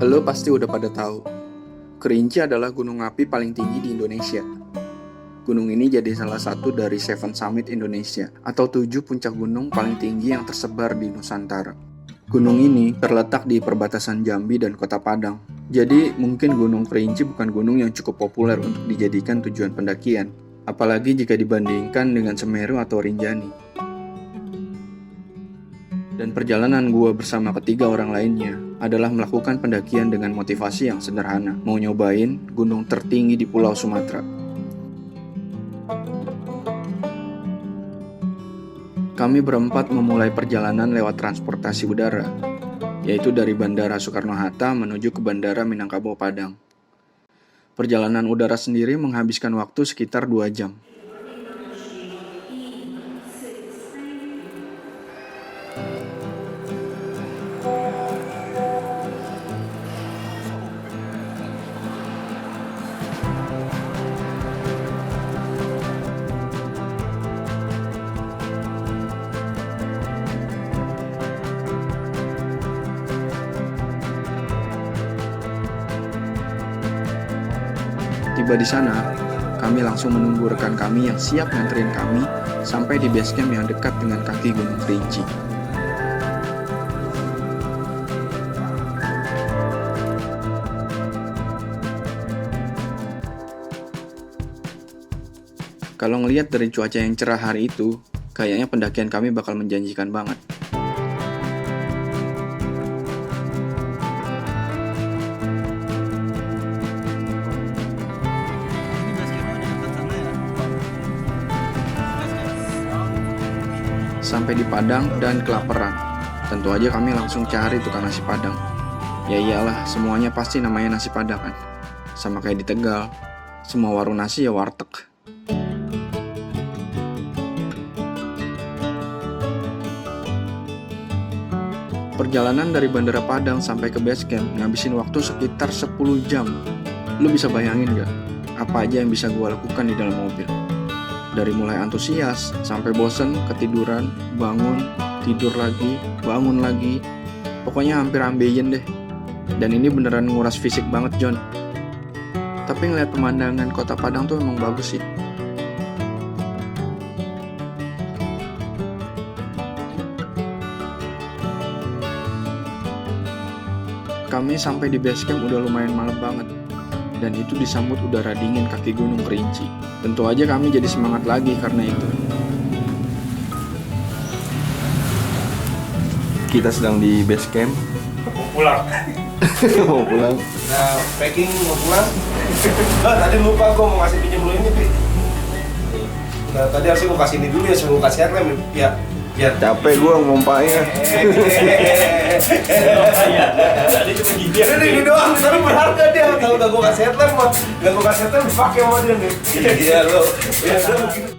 Lo pasti udah pada tahu, Kerinci adalah gunung api paling tinggi di Indonesia. Gunung ini jadi salah satu dari Seven Summit Indonesia, atau 7 puncak gunung paling tinggi yang tersebar di Nusantara. Gunung ini terletak di perbatasan Jambi dan Kota Padang. Jadi mungkin Gunung Kerinci bukan gunung yang cukup populer untuk dijadikan tujuan pendakian, apalagi jika dibandingkan dengan Semeru atau Rinjani. Dan perjalanan gue bersama ketiga orang lainnya adalah melakukan pendakian dengan motivasi yang sederhana, mau nyobain gunung tertinggi di Pulau Sumatera. Kami berempat memulai perjalanan lewat transportasi udara, yaitu dari Bandara Soekarno-Hatta menuju ke Bandara Minangkabau Padang. Perjalanan udara sendiri menghabiskan waktu sekitar 2 jam. Tiba di sana, kami langsung menunggu rekan kami yang siap nganterin kami sampai di base camp yang dekat dengan kaki Gunung Kerinci. Kalau ngelihat dari cuaca yang cerah hari itu, kayaknya pendakian kami bakal menjanjikan banget. Sampai di Padang dan kelaparan. Tentu aja kami langsung cari tukang nasi Padang. Ya iyalah, semuanya pasti namanya nasi Padang kan. Sama kayak di Tegal, semua warung nasi ya warteg. Perjalanan dari Bandara Padang sampai ke base camp ngabisin waktu sekitar 10 jam. Lu bisa bayangin gak? Apa aja yang bisa gue lakukan di dalam mobil? Dari mulai antusias, sampai bosen, ketiduran, bangun, tidur lagi, bangun lagi. Pokoknya hampir ambeien deh. Dan ini beneran nguras fisik banget, John. Tapi ngeliat pemandangan kota Padang tuh emang bagus sih. Kami sampai di base camp udah lumayan malam banget. Dan itu disambut udara dingin kaki Gunung Kerinci. Tentu aja kami jadi semangat lagi karena itu. Kita sedang di base camp. Mau pulang. Mau pulang. Nah, packing mau pulang. Tadi lupa gue mau ngasih pinjam lu ini, Pi. Nah, tadi harusnya gue kasih ini dulu ya, sebelum kasih headlamp ya. Biar Capek gua ngompaknya. Tadi cuma gini. Ini doang, tapi berharga dia. Kalau gak gue kasih headlamp mah, gak gue kasih headlamp dipakai sama dia nih. Iya lo. Iya udah begini.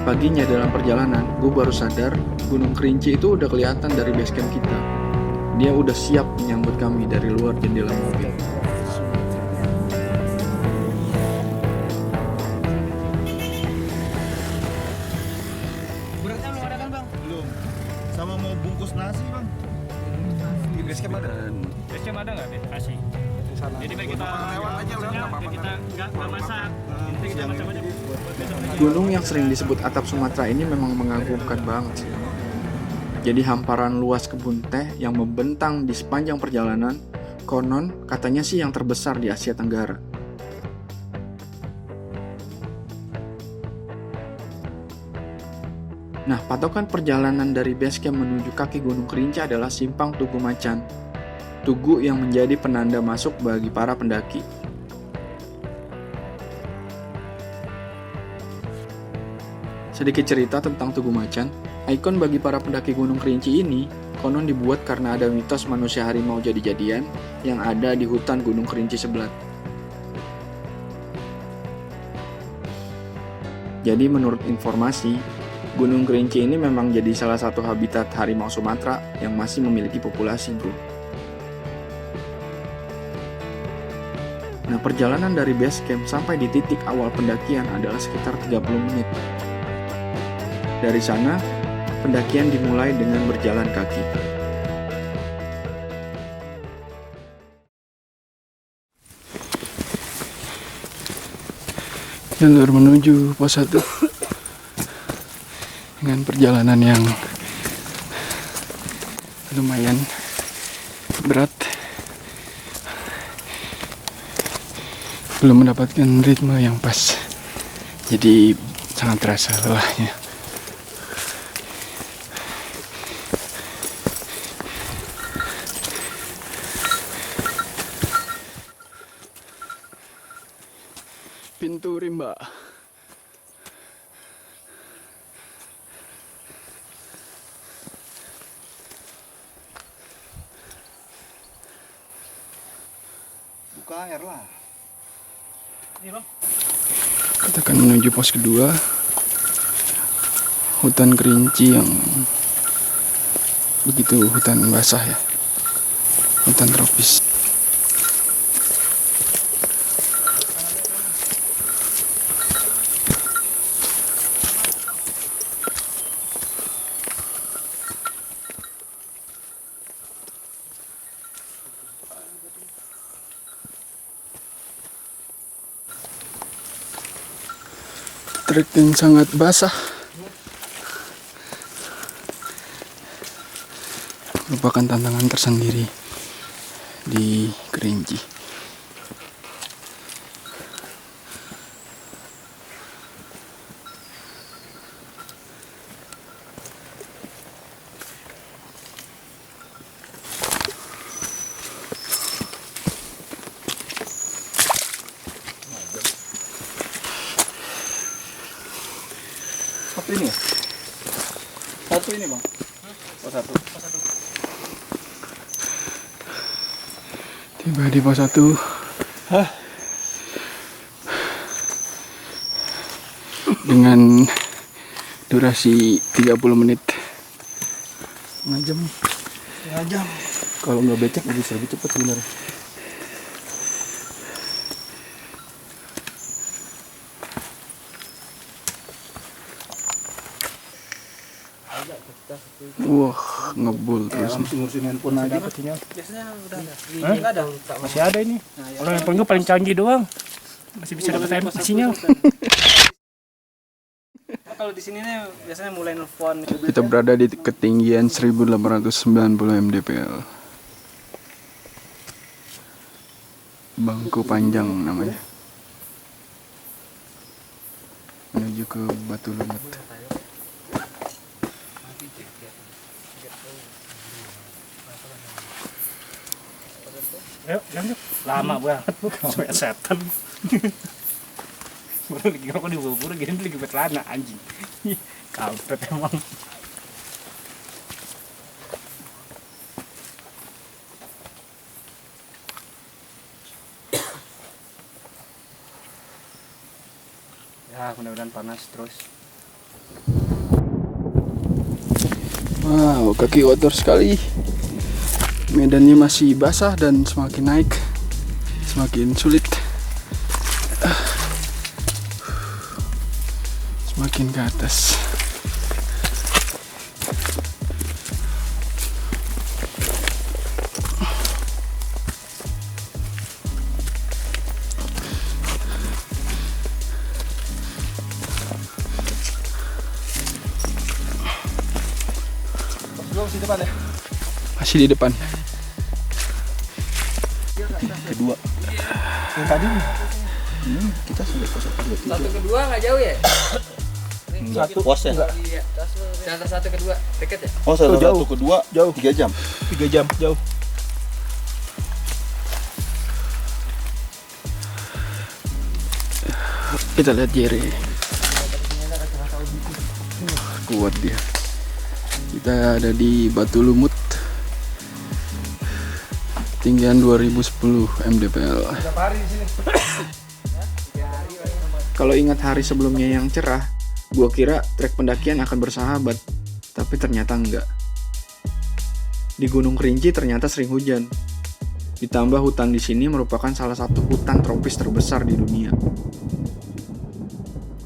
Paginya dalam perjalanan, gue baru sadar Gunung Kerinci itu udah kelihatan dari base camp kita. Dia udah siap menyambut kami dari luar jendela mobil. Beratnya belum ada kan bang? Belum. Sama mau bungkus nasi bang. Di base camp ada. Basecamp ada nggak deh? Kasih. Jadi biar kita Lewat aja, lewat, nggak apa-apa. kita nggak masak. Nanti kita masak aja buat besok. Gunung yang sering disebut atap Sumatera ini memang mengagumkan banget sih. Jadi hamparan luas kebun teh yang membentang di sepanjang perjalanan, konon katanya sih yang terbesar di Asia Tenggara. Nah, patokan perjalanan dari base camp menuju kaki Gunung Kerinci adalah Simpang Tugu Macan. Tugu yang menjadi penanda masuk bagi para pendaki. Sedikit cerita tentang Tugu Macan. Ikon bagi para pendaki Gunung Kerinci ini konon dibuat karena ada mitos manusia harimau jadi-jadian yang ada di hutan Gunung Kerinci sebelah. Jadi menurut informasi, Gunung Kerinci ini memang jadi salah satu habitat harimau Sumatera yang masih memiliki populasi, bro. Nah, perjalanan dari base camp sampai di titik awal pendakian adalah sekitar 30 menit. Dari sana, pendakian dimulai dengan berjalan kaki. Jalur menuju pos 1 dengan perjalanan yang lumayan berat. Belum mendapatkan ritme yang pas, jadi sangat terasa lelahnya. Pintu rimba. Buka air lah. Kita akan menuju pos kedua, hutan kerinci yang begitu hutan basah ya, hutan tropis. Trek yang sangat basah, merupakan tantangan tersendiri di Kerinci. Satu ini ya? Satu ini bang? Oh satu. Tiba di pos 1. Dengan durasi 30 menit. Setengah jam. Setengah jam. Kalau nggak becek bisa lebih cepat sebenarnya. Wah, ngebul terus. Langsung ngurusin handphone aja katanya. Biasanya udah ada. Enggak ada. Masih ada ini. Kalau handphone gue paling canggih doang. Masih bisa dapat sinyal. Kalau di sini nih biasanya mulai nelfon. Kita berada di ketinggian 1890 mdpl. Bangku Panjang namanya. Menuju ke Batu Lumut. Ayo, lanjut. Lama banget bu, sampai setan. Baru lagi ngerokok di bubur, gini lagi buat celana anjing. Kampret emang. Ya, mudah-mudahan panas terus. Wow, kaki kotor sekali. Medannya masih basah dan semakin naik semakin sulit. Semakin ke atas. Masih depan ya? Masih di depan. Kedua. Yang tadi Kita sampai pos 1 Satu kedua nggak jauh ya? Satu pos ya? Iya. Antara satu kedua deket ya? Oh, satu jauh. kedua Jauh. 3 jam. 3 jam jauh. Kita lihat Jerry. Kuat dia. Kita ada di Batu Lumut. Ketinggian 2010 mdpl. Kalau ingat hari sebelumnya yang cerah, gua kira trek pendakian akan bersahabat, tapi ternyata enggak. Di Gunung Kerinci ternyata sering hujan. Ditambah hutan di sini merupakan salah satu hutan tropis terbesar di dunia.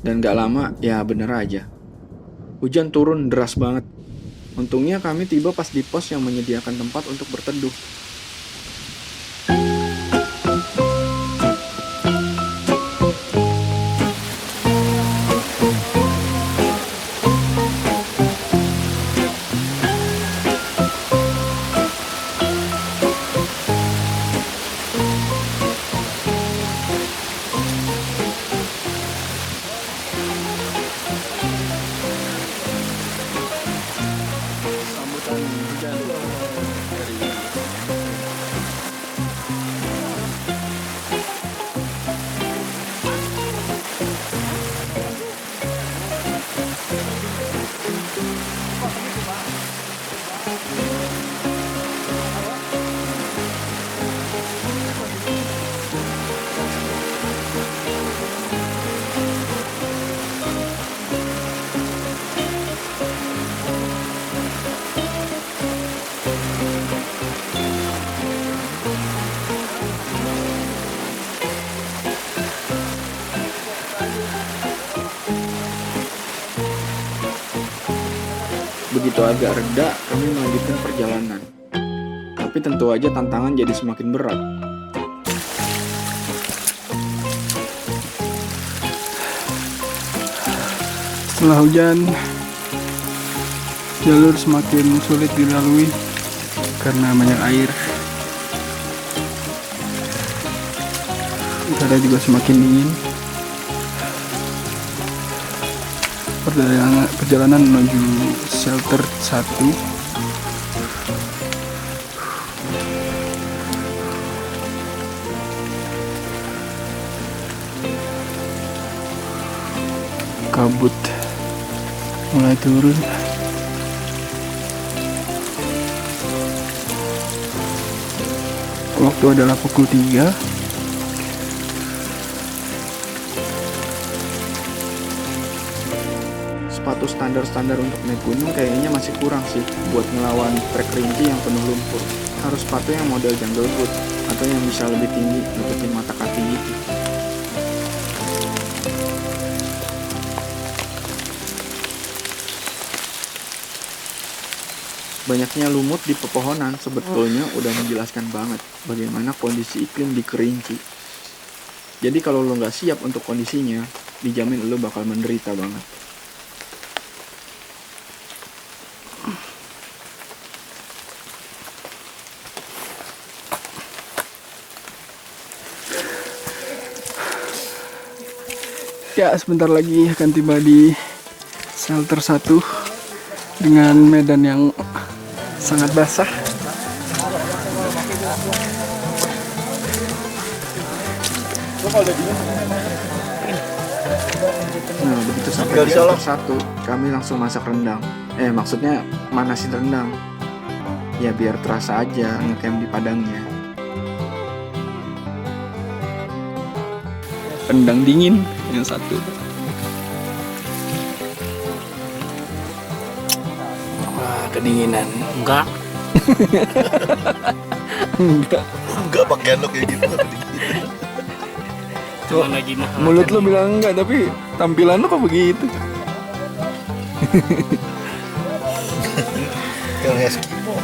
Dan gak lama, ya bener aja. Hujan turun deras banget. Untungnya kami tiba pas di pos yang menyediakan tempat untuk berteduh. Begitu agak reda, kami melanjutkan perjalanan. Tapi tentu aja tantangan jadi semakin berat. Setelah hujan, jalur semakin sulit dilalui karena banyak air. Udara juga semakin dingin. Perjalanan menuju shelter 1. Kabut mulai turun. Waktu adalah pukul 3. Sepatu standar-standar untuk naik gunung kayaknya masih kurang sih buat ngelawan trek rinci yang penuh lumpur. Harus sepatu yang model jungle boot atau yang bisa lebih tinggi nutupin mata kaki gitu. Banyaknya lumut di pepohonan sebetulnya udah menjelaskan banget bagaimana kondisi iklim di Kerinci. Jadi kalau lo nggak siap untuk kondisinya, dijamin lo bakal menderita banget. Ya, sebentar lagi akan tiba di shelter 1 dengan medan yang sangat basah. Nah, begitu sampai di shelter 1, kami langsung masak rendang. Maksudnya manasin rendang. Ya biar terasa aja ngecamp di padangnya. Rendang dingin yang satu. Wah, kedinginan. Enggak pakaian lo kayak gitu. Cuma lagi mulut lo bilang enggak, tapi tampilan lo kok begitu. Kayak Eskimo.